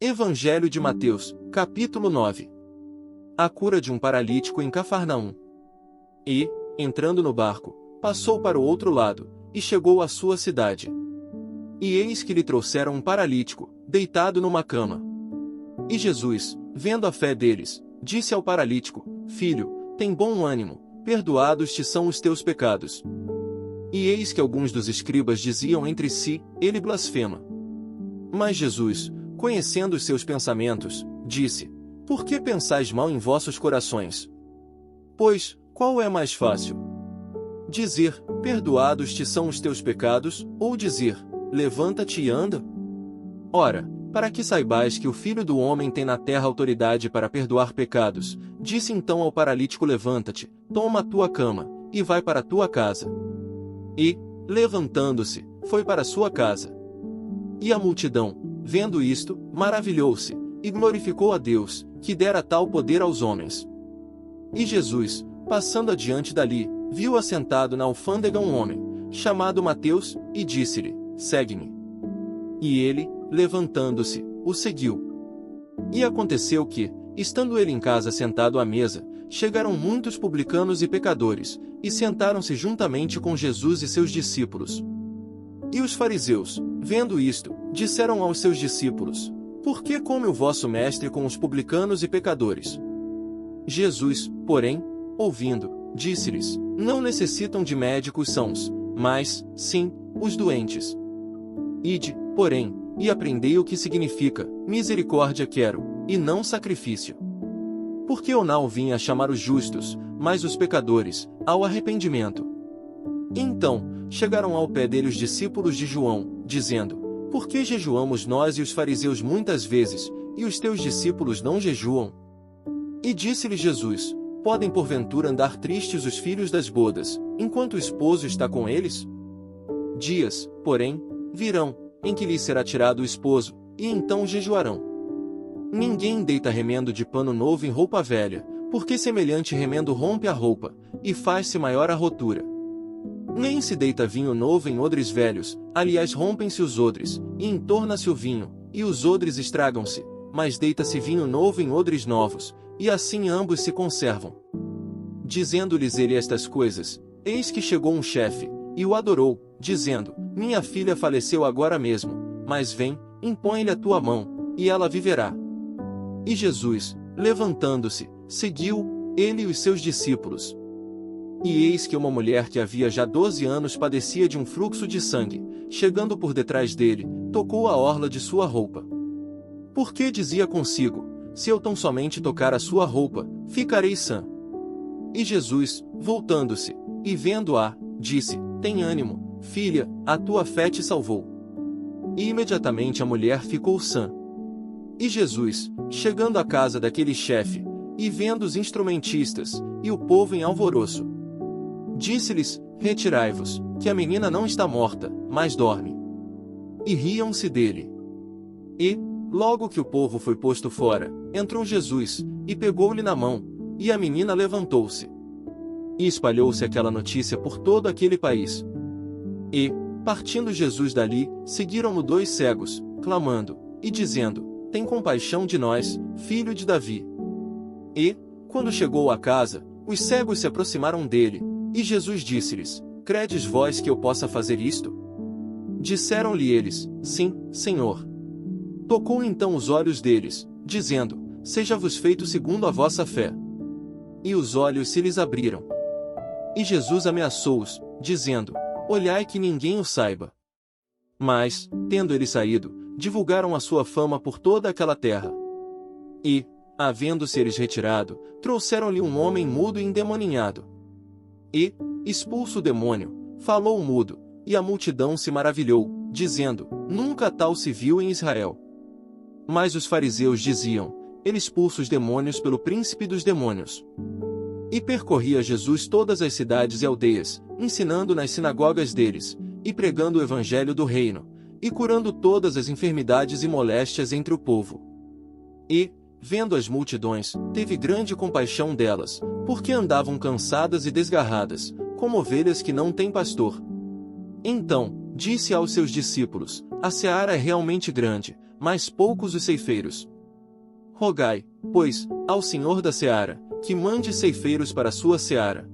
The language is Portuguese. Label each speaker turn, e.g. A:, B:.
A: Evangelho de Mateus, capítulo 9. A cura de um paralítico em Cafarnaum. E, entrando no barco, passou para o outro lado, e chegou à sua cidade. E eis que lhe trouxeram um paralítico, deitado numa cama. E Jesus, vendo a fé deles, disse ao paralítico: Filho, tem bom ânimo, perdoados te são os teus pecados. E eis que alguns dos escribas diziam entre si: Ele blasfema. Mas Jesus, conhecendo os seus pensamentos, disse: Por que pensais mal em vossos corações? Pois, qual é mais fácil? Dizer: Perdoados te são os teus pecados, ou dizer: Levanta-te e anda? Ora, para que saibais que o Filho do Homem tem na terra autoridade para perdoar pecados, disse então ao paralítico: Levanta-te, toma a tua cama, e vai para a tua casa. E, levantando-se, foi para a sua casa. E a multidão, vendo isto, maravilhou-se, e glorificou a Deus, que dera tal poder aos homens. E Jesus, passando adiante dali, viu assentado na alfândega um homem, chamado Mateus, e disse-lhe: Segue-me. E ele, levantando-se, o seguiu. E aconteceu que, estando ele em casa sentado à mesa, chegaram muitos publicanos e pecadores, e sentaram-se juntamente com Jesus e seus discípulos. E os fariseus, vendo isto, disseram aos seus discípulos: Por que come o vosso mestre com os publicanos e pecadores? Jesus, porém, ouvindo, disse-lhes: Não necessitam de médicos sãos, mas, sim, os doentes. Ide, porém, e aprendei o que significa: misericórdia quero, e não sacrifício. Porque eu não vim a chamar os justos, mas os pecadores, ao arrependimento. Então, chegaram ao pé dele os discípulos de João, dizendo: Por que jejuamos nós e os fariseus muitas vezes, e os teus discípulos não jejuam? E disse-lhe Jesus: Podem porventura andar tristes os filhos das bodas, enquanto o esposo está com eles? Dias, porém, virão, em que lhes será tirado o esposo, e então jejuarão. Ninguém deita remendo de pano novo em roupa velha, porque semelhante remendo rompe a roupa, e faz-se maior a rotura. Nem se deita vinho novo em odres velhos, aliás rompem-se os odres, e entorna-se o vinho, e os odres estragam-se, mas deita-se vinho novo em odres novos, e assim ambos se conservam. Dizendo-lhes ele estas coisas, eis que chegou um chefe, e o adorou, dizendo: Minha filha faleceu agora mesmo, mas vem, impõe-lhe a tua mão, e ela viverá. E Jesus, levantando-se, seguiu, ele e os seus discípulos. E eis que uma mulher que havia já 12 anos padecia de um fluxo de sangue, chegando por detrás dele, tocou a orla de sua roupa. Porque dizia consigo: Se eu tão somente tocar a sua roupa, ficarei sã. E Jesus, voltando-se, e vendo-a, disse: Tem ânimo, filha, a tua fé te salvou. E imediatamente a mulher ficou sã. E Jesus, chegando à casa daquele chefe, e vendo os instrumentistas, e o povo em alvoroço, disse-lhes: Retirai-vos, que a menina não está morta, mas dorme. E riam-se dele. E, logo que o povo foi posto fora, entrou Jesus, e pegou-lhe na mão, e a menina levantou-se. E espalhou-se aquela notícia por todo aquele país. E, partindo Jesus dali, seguiram-no 2 cegos, clamando, e dizendo: Tem compaixão de nós, filho de Davi. E, quando chegou à casa, os cegos se aproximaram dele, e Jesus disse-lhes: Credes vós que eu possa fazer isto? Disseram-lhe eles: Sim, Senhor. Tocou então os olhos deles, dizendo: Seja-vos feito segundo a vossa fé. E os olhos se lhes abriram. E Jesus ameaçou-os, dizendo: Olhai que ninguém o saiba. Mas, tendo ele saído, divulgaram a sua fama por toda aquela terra. E, havendo-se eles retirado, trouxeram-lhe um homem mudo e endemoninhado. E, expulso o demônio, falou o mudo, e a multidão se maravilhou, dizendo: Nunca tal se viu em Israel. Mas os fariseus diziam: Ele expulsa os demônios pelo príncipe dos demônios. E percorria Jesus todas as cidades e aldeias, ensinando nas sinagogas deles, e pregando o evangelho do reino, e curando todas as enfermidades e moléstias entre o povo. E, vendo as multidões, teve grande compaixão delas, porque andavam cansadas e desgarradas, como ovelhas que não têm pastor. Então, disse aos seus discípulos: A seara é realmente grande, mas poucos os ceifeiros. Rogai, pois, ao Senhor da seara, que mande ceifeiros para a sua seara.